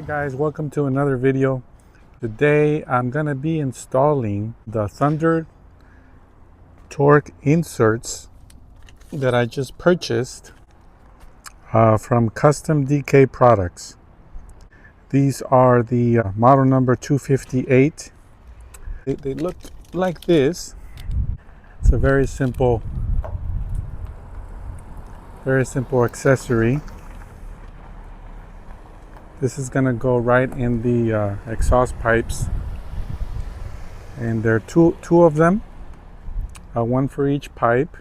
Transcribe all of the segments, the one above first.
Guys, welcome to another video. Today I'm going to be installing the Thunder torque inserts that I just purchased from Custom DK Products. These are the model number 258. They look like this. It's a very simple accessory. This is going to go right in the exhaust pipes, and there are two of them, one for each pipe.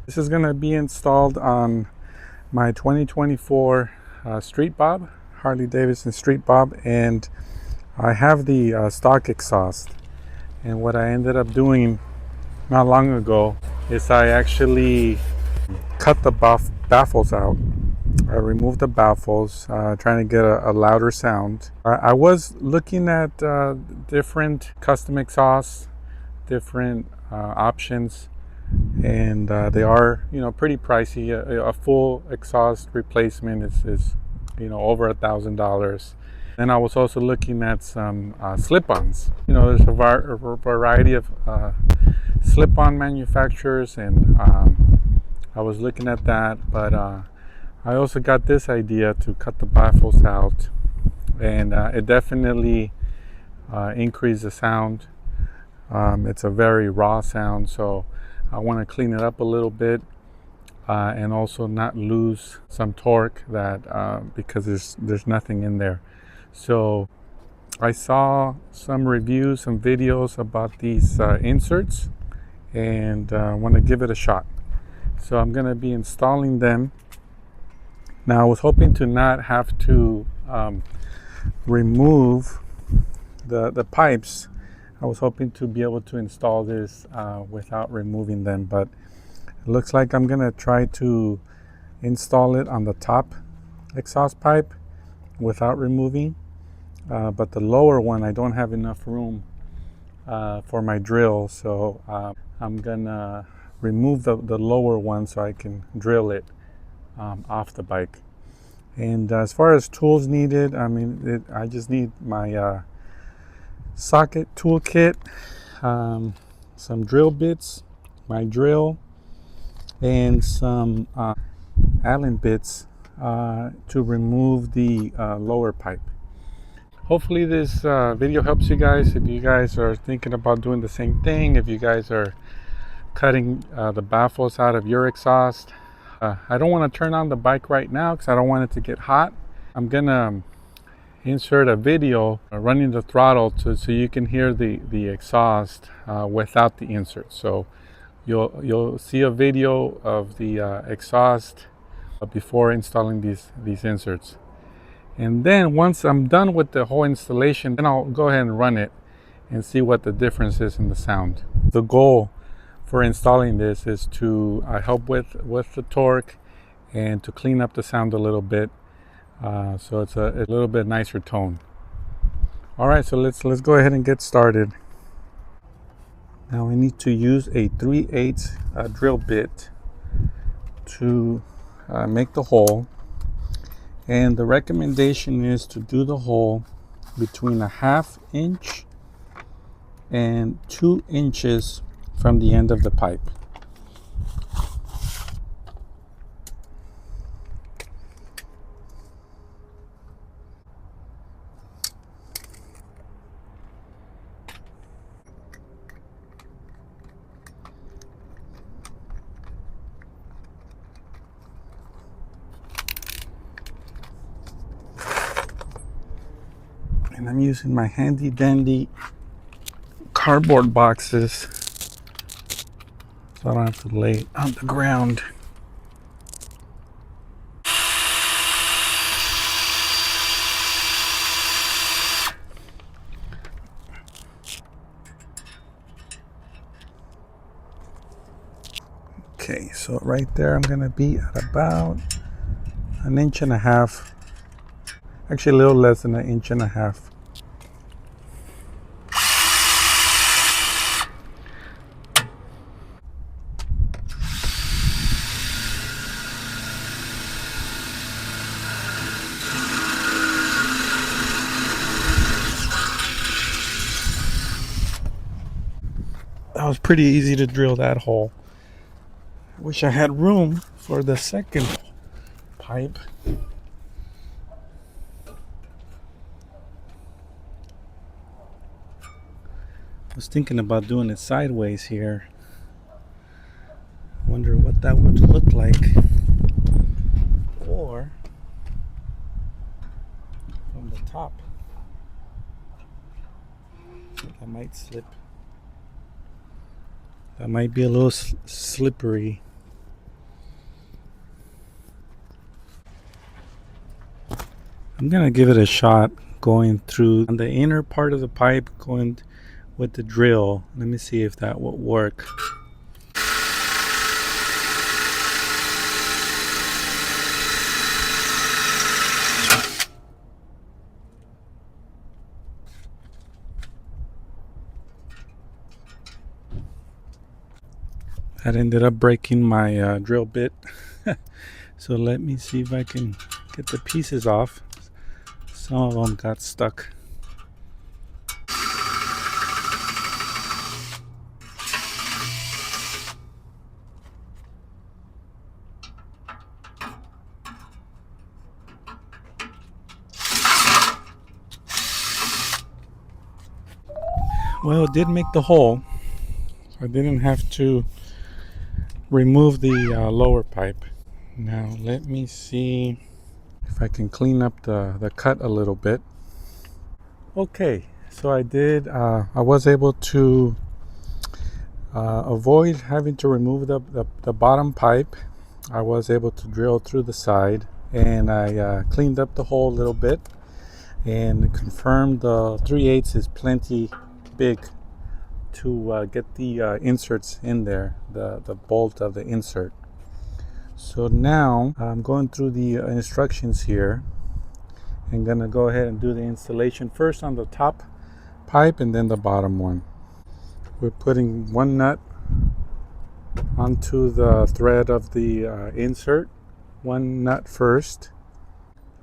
This is going to be installed on my 2024 Street Bob, Harley Davidson Street Bob, and I have the stock exhaust. And what I ended up doing not long ago is I actually cut the baffles out. I removed the baffles, trying to get a louder sound. I was looking at different custom exhausts, different options, and they are, pretty pricey. A full exhaust replacement is over $1,000. And I was also looking at some slip-ons. There's a variety of slip-on manufacturers, and I was looking at that, but I also got this idea to cut the baffles out, and it definitely increased the sound. It's a very raw sound, so I want to clean it up a little bit and also not lose some torque because there's nothing in there. So I saw some reviews, some videos about these inserts, and I want to give it a shot. So I'm going to be installing them. Now I was hoping to not have to remove the pipes. I was hoping to be able to install this without removing them, but it looks like I'm gonna try to install it on the top exhaust pipe without removing, but the lower one I don't have enough room for my drill, so I'm gonna remove the lower one so I can drill it off the bike. And as far as tools needed, I just need my socket toolkit, some drill bits, my drill, and some Allen bits to remove the lower pipe. Hopefully this video helps you guys. If you guys are thinking about doing the same thing, if you guys are cutting the baffles out of your exhaust, I don't want to turn on the bike right now because I don't want it to get hot. I'm gonna insert a video running the throttle so you can hear the exhaust without the insert. So you'll see a video of the exhaust before installing these inserts. And then once I'm done with the whole installation, then I'll go ahead and run it and see what the difference is in the sound. The goal for installing this is to help with the torque and to clean up the sound a little bit, so it's a little bit nicer tone. All right, so let's go ahead and get started. Now we need to use a 3/8 drill bit to make the hole, and the recommendation is to do the hole between 1/2 inch and 2 inches from the end of the pipe. And I'm using my handy dandy cardboard boxes so I don't have to lay it on the ground. Okay, so right there I'm gonna be at about 1.5 inches, actually a little less than 1.5 inches. was pretty easy to drill that hole. I wish I had room for the second pipe. I was thinking about doing it sideways here. Wonder what that would look like. Or from the top. That might slip. That might be a little slippery. I'm gonna give it a shot going through on the inner part of the pipe, going with the drill. Let me see if that will work. That ended up breaking my drill bit. So let me see if I can get the pieces off. Some of them got stuck. Well, it did make the hole. I didn't have to remove the lower pipe. Now let me see if I can clean up the cut a little bit. Okay, so I was able to avoid having to remove the bottom pipe. I was able to drill through the side, and I cleaned up the hole a little bit and confirmed the 3/8 is plenty big to get the inserts in there, the bolt of the insert. So now I'm going through the instructions here. I'm gonna go ahead and do the installation first on the top pipe and then the bottom one. We're putting one nut onto the thread of the insert, one nut first,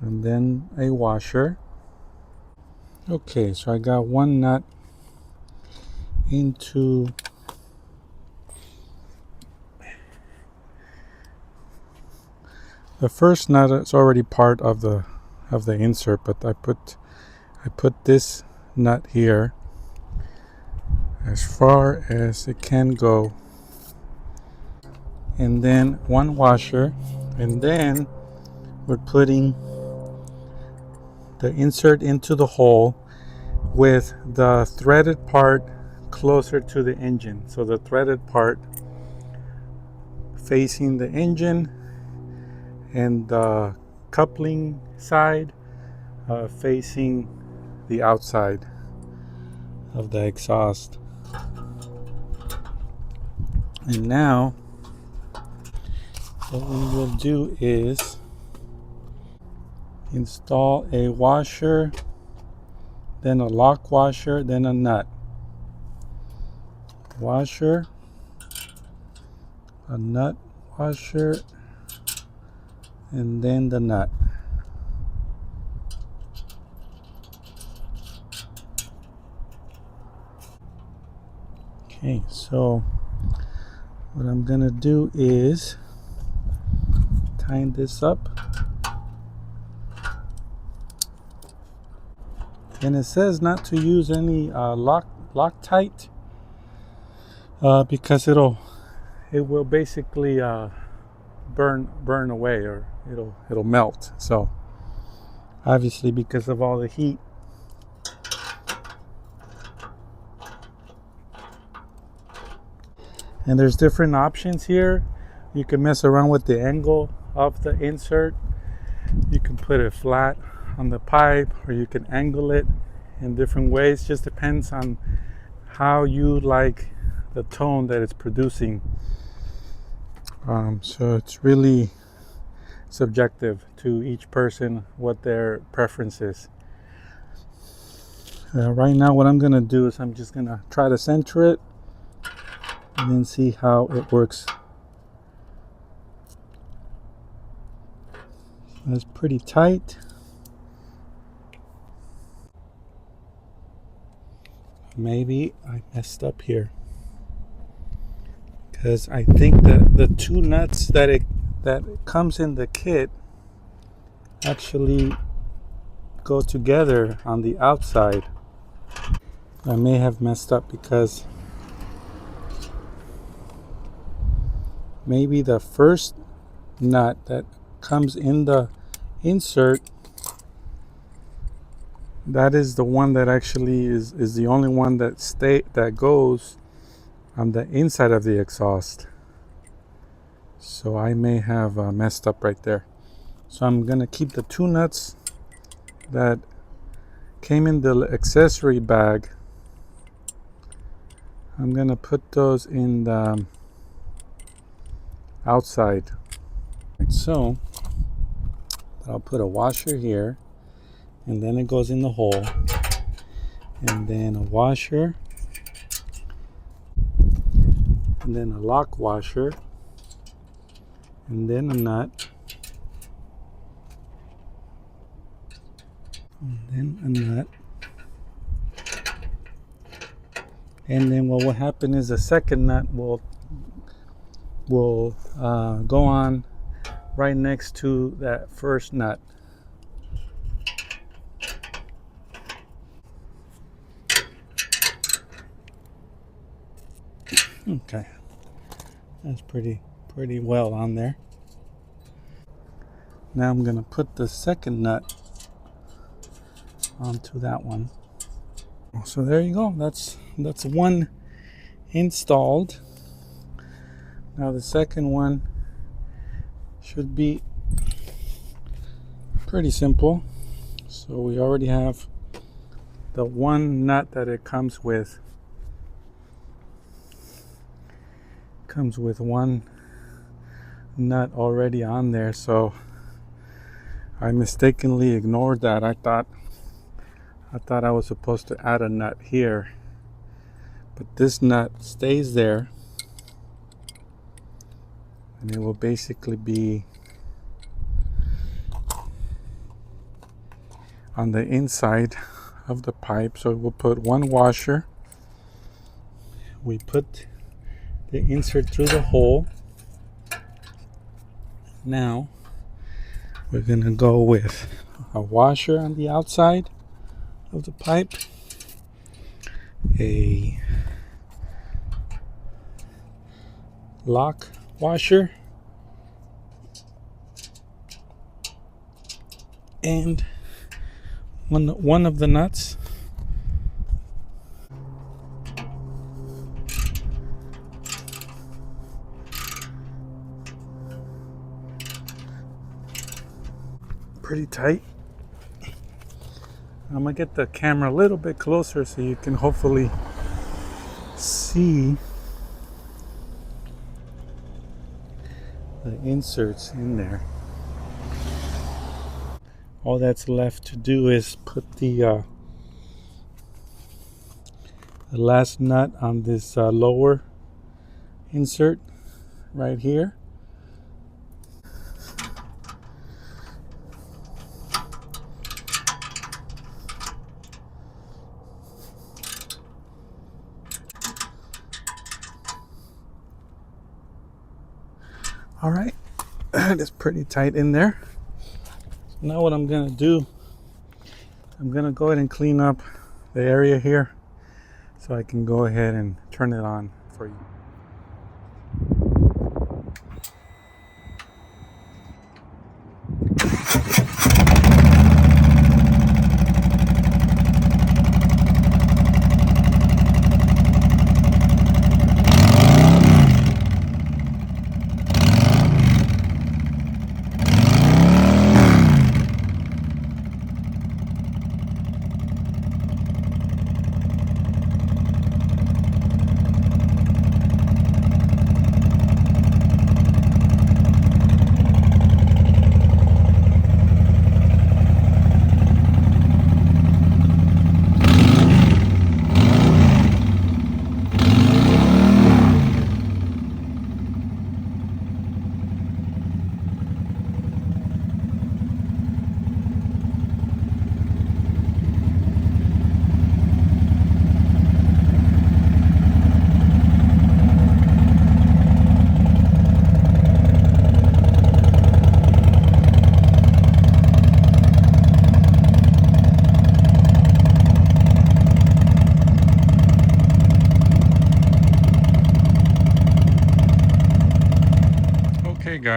and then a washer. Okay, so I got one nut into the first nut. Is already part of the insert, but I put this nut here as far as it can go, and then one washer, and then we're putting the insert into the hole with the threaded part closer to the engine. So the threaded part facing the engine and the coupling side facing the outside of the exhaust. And now what we will do is install a washer, then a lock washer, then a nut. Washer, a nut washer, and then the nut. Okay, so what I'm gonna do is tighten this up, and it says not to use any Loctite because it will basically burn away, or it'll melt. So obviously, because of all the heat, and there's different options here. You can mess around with the angle of the insert. You can put it flat on the pipe, or you can angle it in different ways. Just depends on how you like the tone that it's producing. So it's really subjective to each person what their preference is. Right now what I'm gonna do is I'm just gonna try to center it and then see how it works. It's pretty tight. Maybe I messed up here. because I think that the two nuts that comes in the kit actually go together on the outside. I may have messed up because maybe the first nut that comes in the insert, that is the one that actually is the only one that goes on the inside of the exhaust. So I may have messed up right there. So I'm gonna keep the two nuts that came in the accessory bag. I'm gonna put those in the outside. So I'll put a washer here, and then it goes in the hole, and then a washer, and then a lock washer, and then a nut, and then a nut, and then what will happen is the second nut will go on right next to that first nut. Okay, that's pretty well on there. Now I'm gonna put the second nut onto that one. So there you go. That's one installed. Now the second one should be pretty simple. So we already have the one nut that it comes with. Comes with one nut already on there, so I mistakenly ignored that. I thought I was supposed to add a nut here, but this nut stays there, and it will basically be on the inside of the pipe. So we'll put one washer, we put the insert through the hole. Now we're gonna go with a washer on the outside of the pipe, a lock washer, and one of the nuts. Pretty tight. I'm gonna get the camera a little bit closer so you can hopefully see the inserts in there. All that's left to do is put the last nut on this lower insert right here. All right, it's pretty tight in there. So now what I'm gonna do, I'm gonna go ahead and clean up the area here so I can go ahead and turn it on for you.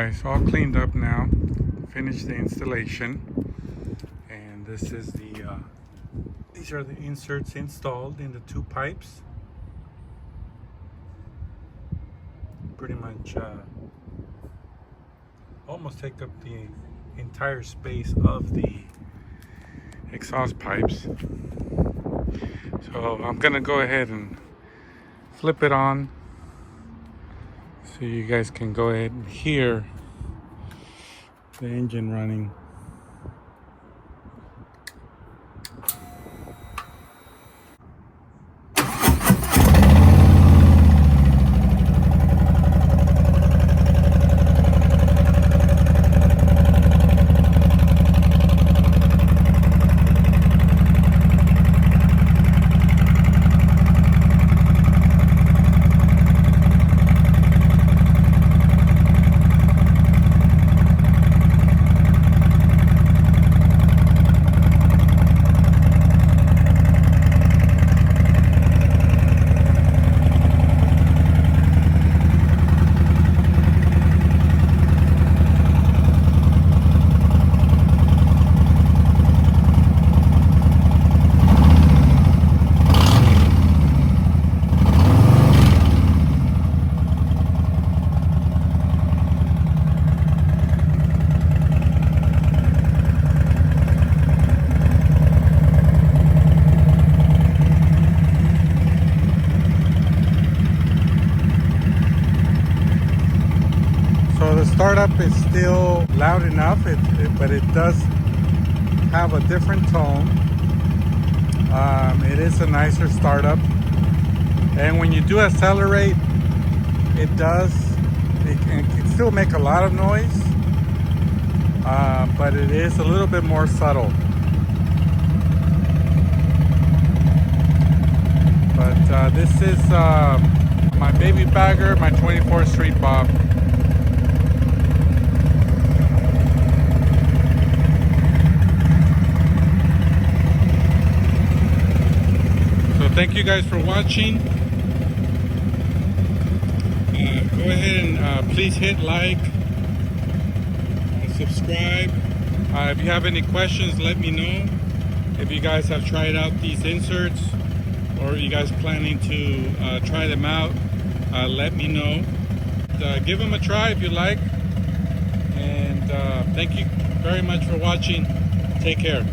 guys, all cleaned up now. Finished the installation, and this is the these are the inserts installed in the two pipes. Pretty much almost take up the entire space of the exhaust pipes. So I'm gonna go ahead and flip it on so you guys can go ahead and hear the engine running. So the startup is still loud enough, but it does have a different tone. It is a nicer startup, and when you do accelerate, it can still make a lot of noise, but it is a little bit more subtle. But this is my baby bagger, my 24th Street Bob. Thank you guys for watching. Go ahead and please hit like and subscribe. If you have any questions, let me know. If you guys have tried out these inserts, or you guys planning to try them out, let me know. Give them a try if you like. And thank you very much for watching. Take care.